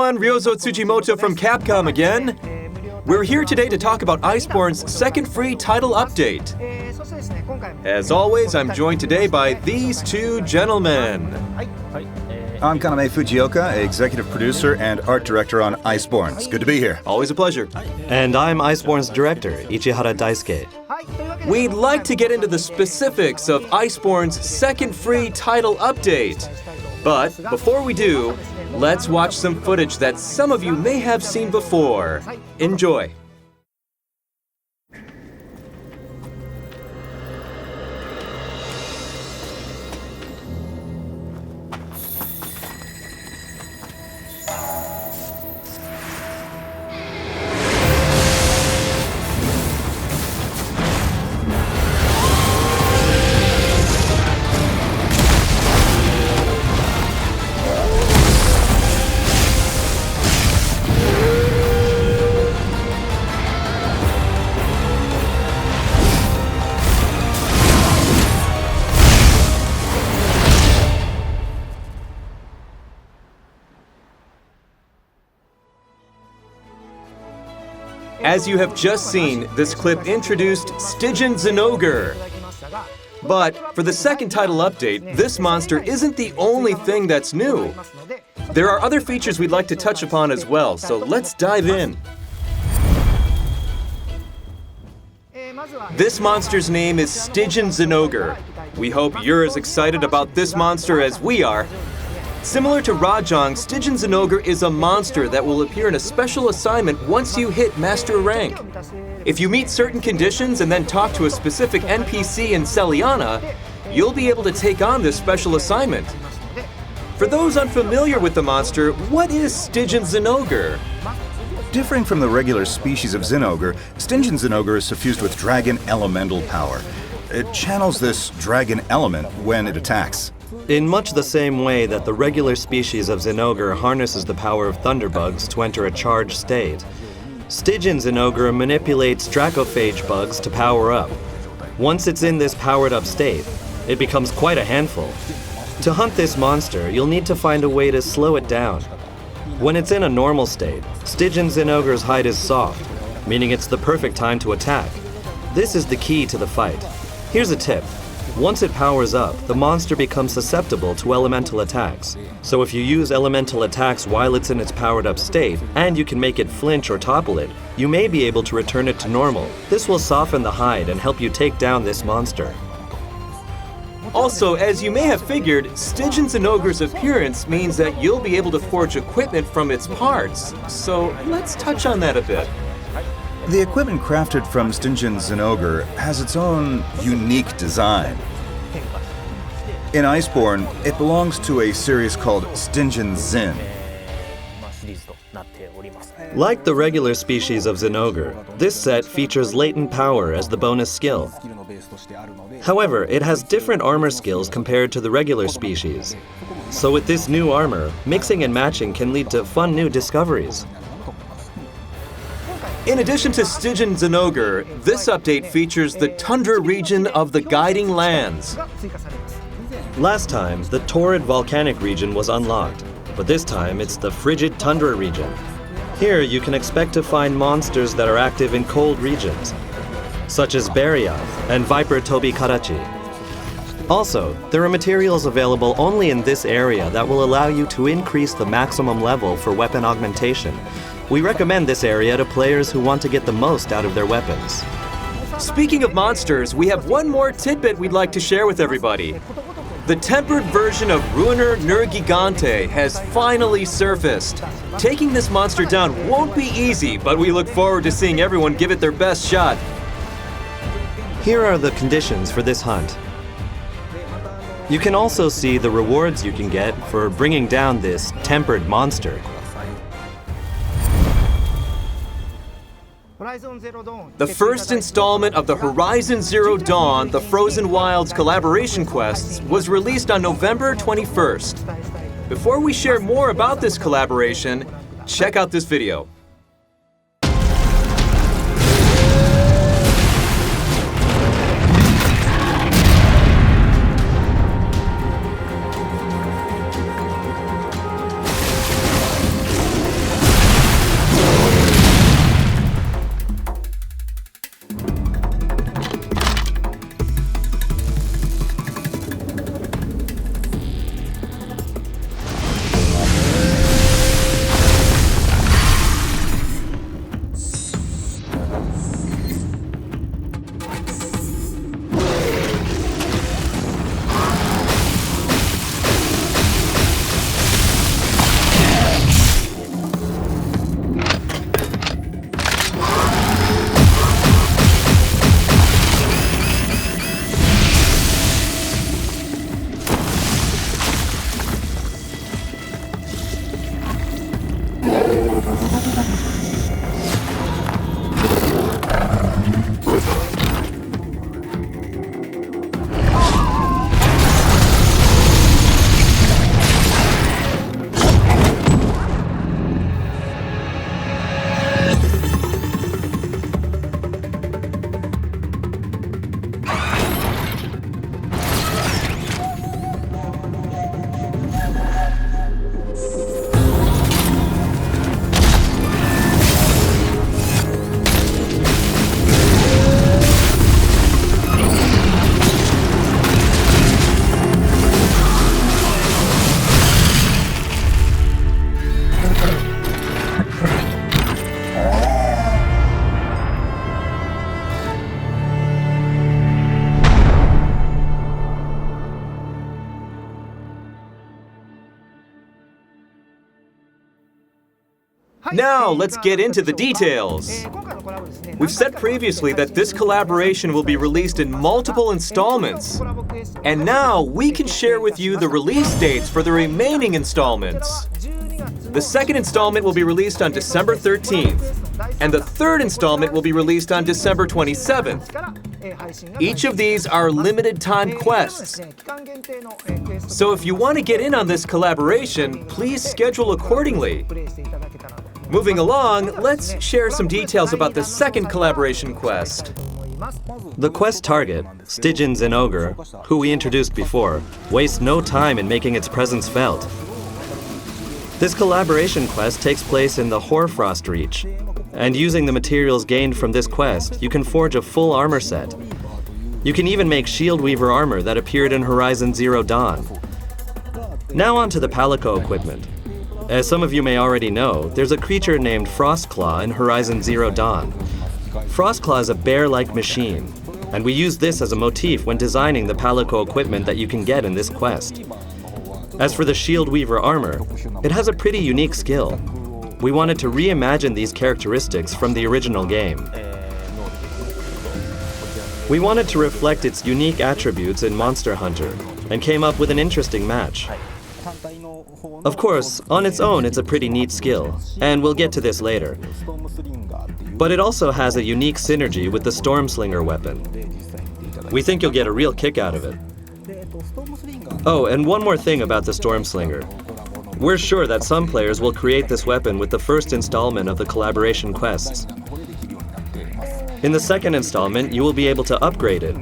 everyone, Ryozo Tsujimoto from Capcom again. We're here today to talk about Iceborne's second free title update. As always, I'm joined today by these two gentlemen. I'm Kaname Fujioka, executive producer and art director on Iceborne. It's good to be here. Always a pleasure. And I'm Iceborne's director, Ichihara Daisuke. We'd like to get into the specifics of Iceborne's second free title update. But before we do, let's watch some footage that some of you may have seen before. Enjoy. As you have just seen, this clip introduced Stygian xeno'jiiva. But for the second title update, this monster isn't the only thing that's new. There are other features we'd like to touch upon as well, so let's dive in. This monster's name is Stygian xeno'jiiva. We hope you're as excited about this monster as we are. Similar to Rajang, Stygian xeno'jiiva is a monster that will appear in a special assignment once you hit Master rank. If you meet certain conditions and then talk to a specific NPC in Seliana, you'll be able to take on this special assignment. For those unfamiliar with the monster, what is Stygian xeno'jiiva? Differing from the regular species of xeno'jiiva, Stygian xeno'jiiva is suffused with dragon elemental power. It channels this dragon element when it attacks. In much the same way that the regular species of xeno'jiiva harnesses the power of thunderbugs to enter a charged state, Stygian xeno'jiiva manipulates dracophage bugs to power up. Once it's in this powered-up state, it becomes quite a handful. To hunt this monster, you'll need to find a way to slow it down. When it's in a normal state, Stygian xeno'jiiva's hide is soft, meaning it's the perfect time to attack. This is the key to the fight. Here's a tip. Once it powers up, the monster becomes susceptible to elemental attacks. So if you use elemental attacks while it's in its powered-up state, and you can make it flinch or topple it, you may be able to return it to normal. This will soften the hide and help you take down this monster. Also, as you may have figured, Stygian xeno'jiiva's appearance means that you'll be able to forge equipment from its parts. So let's touch on that a bit. The equipment crafted from Stygian xeno'jiiva has its own unique design. In Iceborne, it belongs to a series called Stygian Xin. Like the regular species of xeno'jiiva, this set features latent power as the bonus skill. However, it has different armor skills compared to the regular species. So with this new armor, mixing and matching can lead to fun new discoveries. In addition to Stygian xeno'jiiva, this update features the Tundra Region of the Guiding Lands. Last time, the torrid volcanic region was unlocked, but this time it's the frigid Tundra region. Here you can expect to find monsters that are active in cold regions, such as Barioth and Viper Tobi Karachi. Also, there are materials available only in this area that will allow you to increase the maximum level for weapon augmentation. We recommend this area to players who want to get the most out of their weapons. Speaking of monsters, we have one more tidbit we'd like to share with everybody. The tempered version of Ruiner Nergigante has finally surfaced. Taking this monster down won't be easy, but we look forward to seeing everyone give it their best shot. Here are the conditions for this hunt. You can also see the rewards you can get for bringing down this tempered monster. The first installment of the Horizon Zero Dawn, the Frozen Wilds collaboration quests, was released on November 21st. Before we share more about this collaboration, check out this video. Now, let's get into the details. We've said previously that this collaboration will be released in multiple installments. And now, we can share with you the release dates for the remaining installments. The second installment will be released on December 13th, and the third installment will be released on December 27th. Each of these are limited time quests. So if you want to get in on this collaboration, please schedule accordingly. Moving along, let's share some details about the second collaboration quest. The quest target, Stygian Xeno'jiiva, who we introduced before, wastes no time in making its presence felt. This collaboration quest takes place in the Hoarfrost Reach, and using the materials gained from this quest, you can forge a full armor set. You can even make Shield Weaver armor that appeared in Horizon Zero Dawn. Now on to the Palico equipment. As some of you may already know, there's a creature named Frostclaw in Horizon Zero Dawn. Frostclaw is a bear-like machine, and we use this as a motif when designing the Palico equipment that you can get in this quest. As for the Shield Weaver armor, it has a pretty unique skill. We wanted to reimagine these characteristics from the original game. We wanted to reflect its unique attributes in Monster Hunter, and came up with an interesting match. Of course, on its own it's a pretty neat skill, and we'll get to this later. But it also has a unique synergy with the Stormslinger weapon. We think you'll get a real kick out of it. Oh, and one more thing about the Stormslinger. We're sure that some players will create this weapon with the first installment of the collaboration quests. In the second installment, you will be able to upgrade it.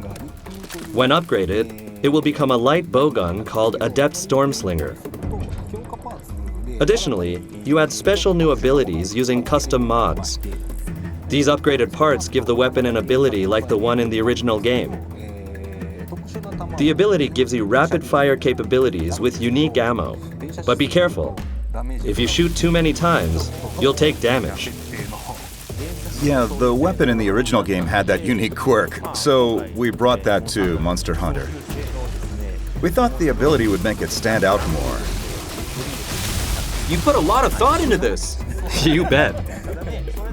When upgraded, it will become a light bowgun called Adept Stormslinger. Additionally, you add special new abilities using custom mods. These upgraded parts give the weapon an ability like the one in the original game. The ability gives you rapid-fire capabilities with unique ammo. But be careful. If you shoot too many times, you'll take damage. Yeah, the weapon in the original game had that unique quirk, so we brought that to Monster Hunter. We thought the ability would make it stand out more. You put a lot of thought into this. You bet.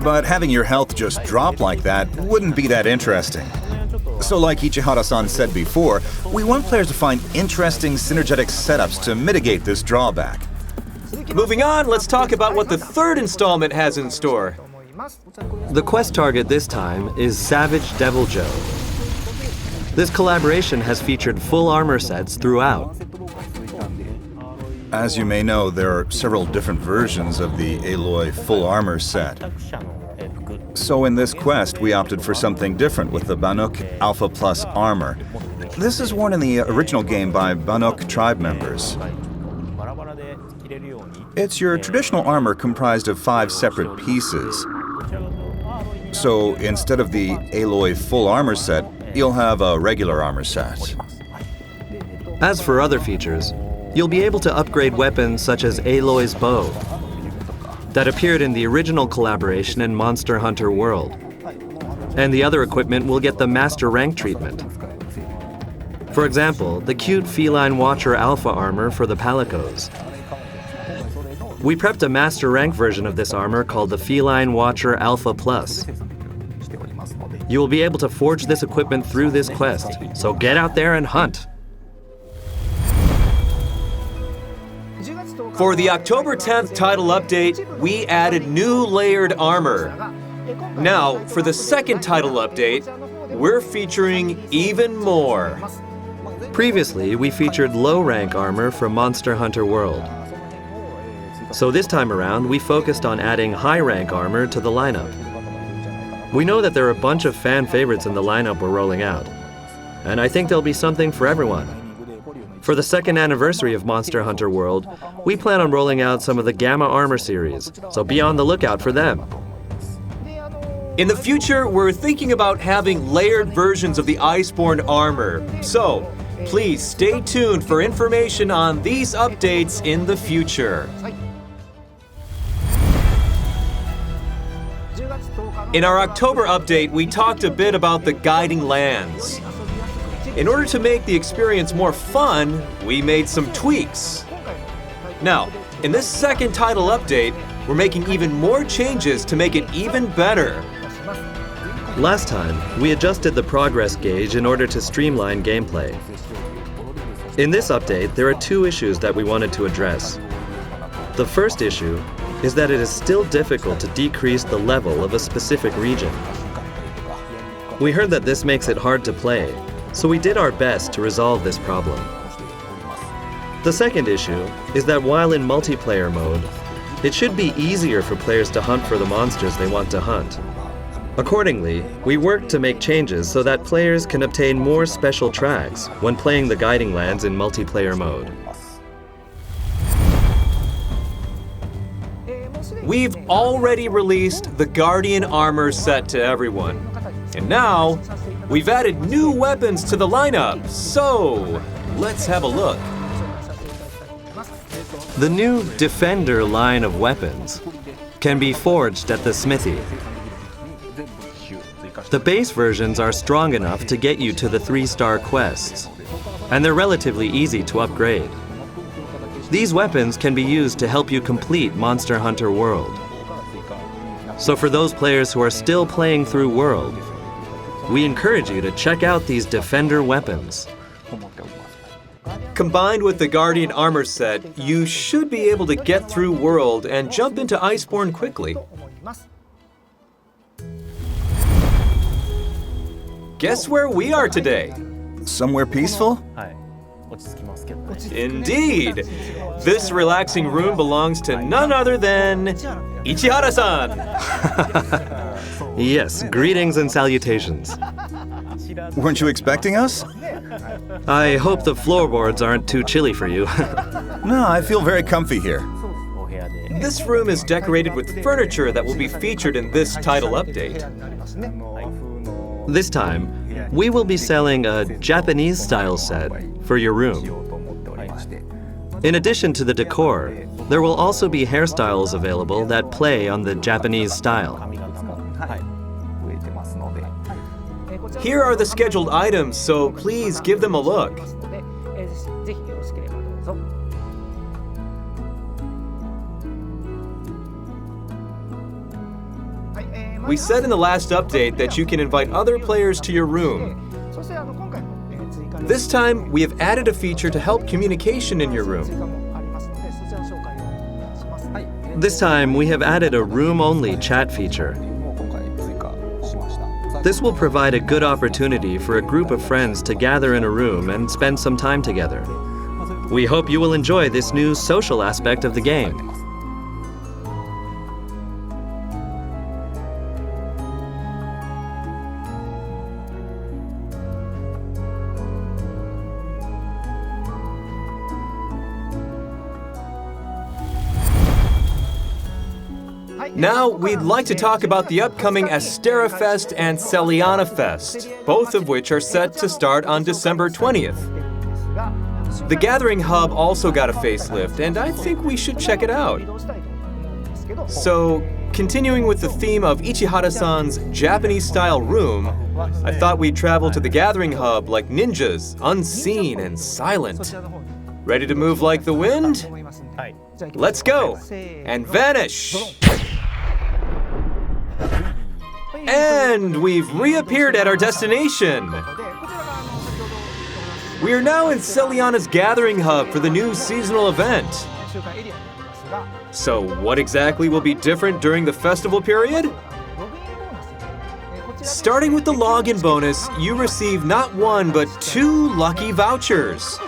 But having your health just drop like that wouldn't be that interesting. So like Ichihara-san said before, we want players to find interesting synergetic setups to mitigate this drawback. Moving on, let's talk about what the third installment has in store. The quest target this time is Savage Devil Joe. This collaboration has featured full armor sets throughout. As you may know, there are several different versions of the Aloy full armor set. So in this quest, we opted for something different with the Banuk Alpha Plus armor. This is worn in the original game by Banuk tribe members. It's your traditional armor comprised of 5 separate pieces. So instead of the Aloy full armor set, you'll have a regular armor set. As for other features, you'll be able to upgrade weapons such as Aloy's bow, that appeared in the original collaboration in Monster Hunter World. And the other equipment will get the Master Rank treatment. For example, the cute Feline Watcher Alpha armor for the Palicos. We prepped a Master Rank version of this armor called the Feline Watcher Alpha Plus. You will be able to forge this equipment through this quest, so get out there and hunt. For the October 10th title update, we added new layered armor. Now, for the second title update, we're featuring even more. Previously, we featured low-rank armor from Monster Hunter World. So this time around, we focused on adding high-rank armor to the lineup. We know that there are a bunch of fan favorites in the lineup we're rolling out, and I think there'll be something for everyone. For the second anniversary of Monster Hunter World, we plan on rolling out some of the Gamma Armor series, so be on the lookout for them. In the future, we're thinking about having layered versions of the Iceborne armor, so please stay tuned for information on these updates in the future. In our October update, we talked a bit about the guiding lands. In order to make the experience more fun, we made some tweaks. Now, in this second title update, we're making even more changes to make it even better. Last time, we adjusted the progress gauge in order to streamline gameplay. In this update, there are two issues that we wanted to address. The first issue is that it is still difficult to decrease the level of a specific region. We heard that this makes it hard to play, so we did our best to resolve this problem. The second issue is that while in multiplayer mode, it should be easier for players to hunt for the monsters they want to hunt. Accordingly, we worked to make changes so that players can obtain more special tracks when playing the guiding lands in multiplayer mode. We've already released the Guardian Armor set to everyone. And now, we've added new weapons to the lineup, so let's have a look. The new Defender line of weapons can be forged at the smithy. The base versions are strong enough to get you to the 3-star quests, and they're relatively easy to upgrade. These weapons can be used to help you complete Monster Hunter World. So for those players who are still playing through World, we encourage you to check out these Defender weapons. Combined with the Guardian Armor set, you should be able to get through World and jump into Iceborne quickly. Guess where we are today? Somewhere peaceful? Indeed! This relaxing room belongs to none other than Ichihara-san! Yes, greetings and salutations. Weren't you expecting us? I hope the floorboards aren't too chilly for you. No, I feel very comfy here. This room is decorated with furniture that will be featured in this title update. This time, we will be selling a Japanese-style set for your room. In addition to the decor, there will also be hairstyles available that play on the Japanese style. Here are the scheduled items, so please give them a look. We said in the last update that you can invite other players to your room. This time, we have added a feature to help communication in your room. This time, we have added a room-only chat feature. This will provide a good opportunity for a group of friends to gather in a room and spend some time together. We hope you will enjoy this new social aspect of the game. Now, we'd like to talk about the upcoming Astera Fest and Seliana Fests, both of which are set to start on December 20th. The Gathering Hub also got a facelift, and I think we should check it out. So, continuing with the theme of Ichihara-san's Japanese-style room, I thought we'd travel to the Gathering Hub like ninjas, unseen and silent. Ready to move like the wind? Let's go! And vanish! And we've reappeared at our destination! We are now in Seliana's Gathering Hub for the new seasonal event. So what exactly will be different during the festival period? Starting with the login bonus, you receive not one but 2 lucky vouchers.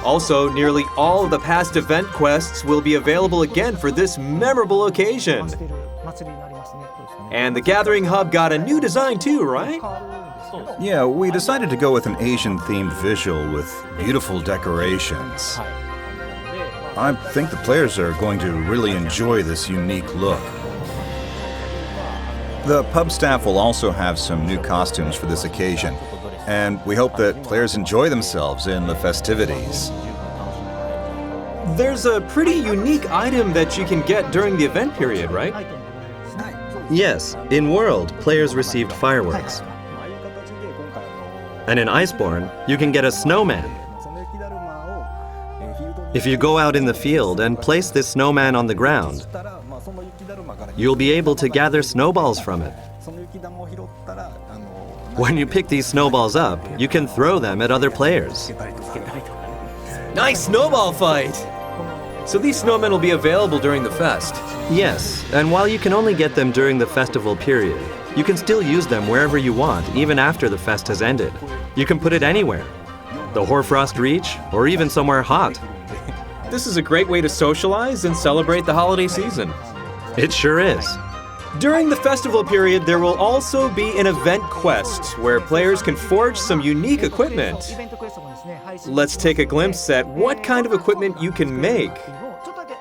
Also, nearly all of the past event quests will be available again for this memorable occasion. And the Gathering Hub got a new design too, right? Yeah, we decided to go with an Asian-themed visual with beautiful decorations. I think the players are going to really enjoy this unique look. The pub staff will also have some new costumes for this occasion, and we hope that players enjoy themselves in the festivities. There's a pretty unique item that you can get during the event period, right? Yes, in World, players received fireworks. And in Iceborne, you can get a snowman. If you go out in the field and place this snowman on the ground, you'll be able to gather snowballs from it. When you pick these snowballs up, you can throw them at other players. Nice snowball fight! So these snowmen will be available during the fest. Yes, and while you can only get them during the festival period, you can still use them wherever you want, even after the fest has ended. You can put it anywhere. The Hoarfrost Reach, or even somewhere hot. This is a great way to socialize and celebrate the holiday season. It sure is. During the festival period, there will also be an event quest where players can forge some unique equipment. Let's take a glimpse at what kind of equipment you can make.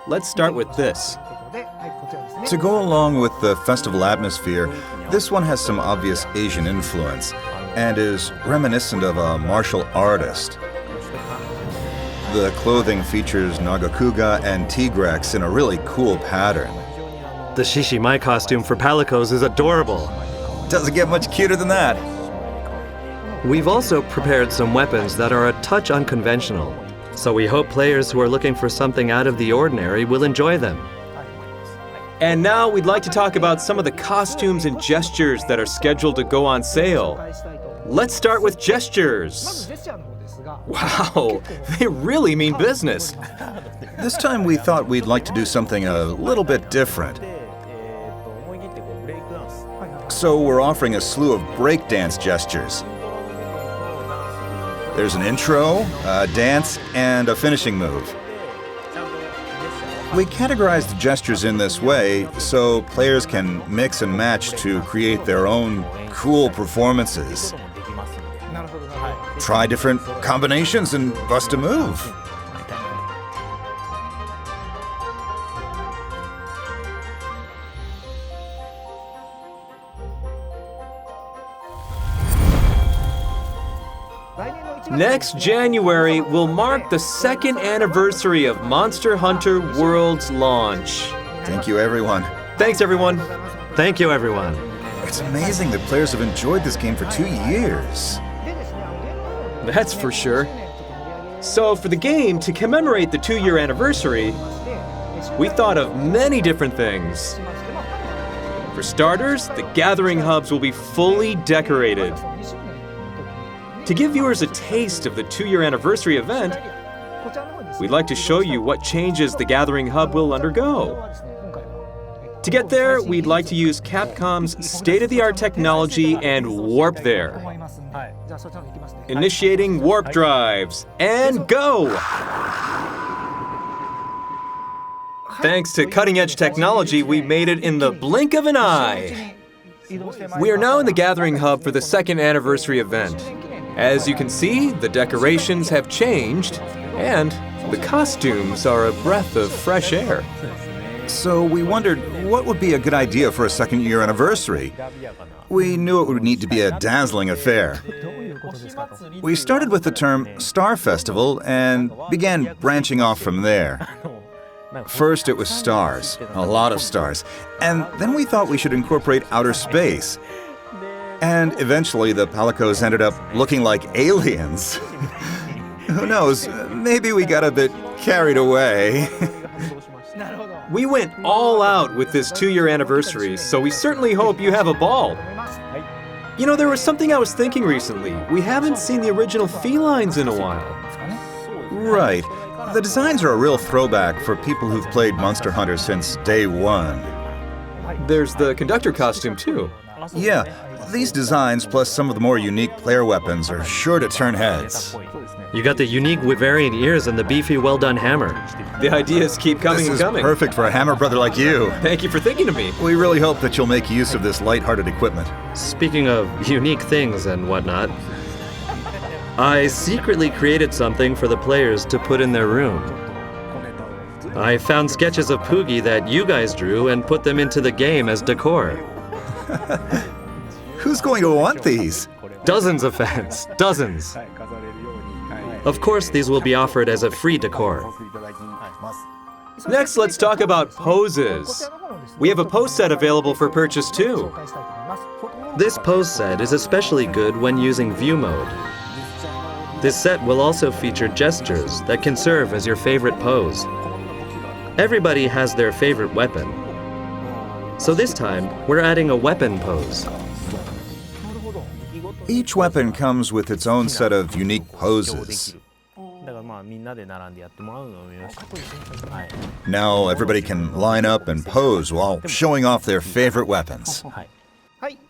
Let's start with this. To go along with the festival atmosphere, this one has some obvious Asian influence and is reminiscent of a martial artist. The clothing features Nagakuga and Tigrex in a really cool pattern. The Shishimai costume for Palicos is adorable. Doesn't get much cuter than that. We've also prepared some weapons that are a touch unconventional, so we hope players who are looking for something out of the ordinary will enjoy them. And now we'd like to talk about some of the costumes and gestures that are scheduled to go on sale. Let's start with gestures. Wow, they really mean business. This time we thought we'd like to do something a little bit different. So we're offering a slew of breakdance gestures. There's an intro, a dance, and a finishing move. We categorize the gestures in this way so players can mix and match to create their own cool performances. Try different combinations and bust a move. Next January will mark the 2nd anniversary of Monster Hunter World's launch. Thank you, everyone. Thanks, everyone. Thank you, everyone. It's amazing that players have enjoyed this game for 2 years. That's for sure. So for the game, to commemorate the 2-year anniversary, we thought of many different things. For starters, the gathering hubs will be fully decorated. To give viewers a taste of the 2-year anniversary event, we'd like to show you what changes the gathering hub will undergo. To get there, we'd like to use Capcom's state-of-the-art technology and warp there. Initiating warp drives, and go! Thanks to cutting-edge technology, we made it in the blink of an eye. We are now in the gathering hub for the 2nd anniversary event. As you can see, the decorations have changed, and the costumes are a breath of fresh air. So we wondered what would be a good idea for a 2nd-year anniversary. We knew it would need to be a dazzling affair. We started with the term Star Festival and began branching off from there. First it was stars, a lot of stars, and then we thought we should incorporate outer space. And eventually the Palicos ended up looking like aliens. Who knows, maybe we got a bit carried away. We went all out with this 2-year anniversary, so we certainly hope you have a ball. You know, there was something I was thinking recently. We haven't seen the original felines in a while. Right. The designs are a real throwback for people who've played Monster Hunter since day one. There's the conductor costume, too. Yeah, these designs plus some of the more unique player weapons are sure to turn heads. You got the unique Wyverian ears and the beefy, well-done hammer. The ideas keep coming and coming. This is perfect for a hammer brother like you. Thank you for thinking of me. We really hope that you'll make use of this light-hearted equipment. Speaking of unique things and whatnot, I secretly created something for the players to put in their room. I found sketches of Poogie that you guys drew and put them into the game as decor. Who's going to want these? Dozens of fans, dozens. Of course, these will be offered as a free decor. Next, let's talk about poses. We have a pose set available for purchase too. This pose set is especially good when using view mode. This set will also feature gestures that can serve as your favorite pose. Everybody has their favorite weapon. So this time, we're adding a weapon pose. Each weapon comes with its own set of unique poses. Now everybody can line up and pose while showing off their favorite weapons.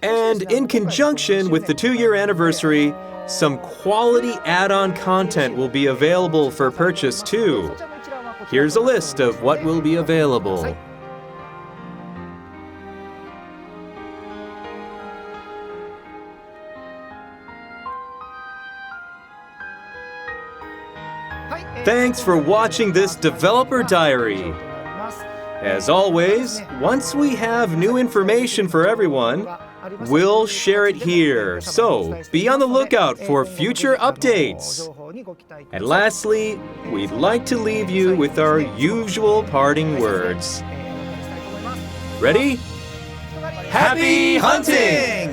And in conjunction with the 2-year anniversary, some quality add-on content will be available for purchase too. Here's a list of what will be available. Thanks for watching this developer diary. As always, once we have new information for everyone, we'll share it here, so be on the lookout for future updates. And lastly, we'd like to leave you with our usual parting words. Ready? Happy hunting!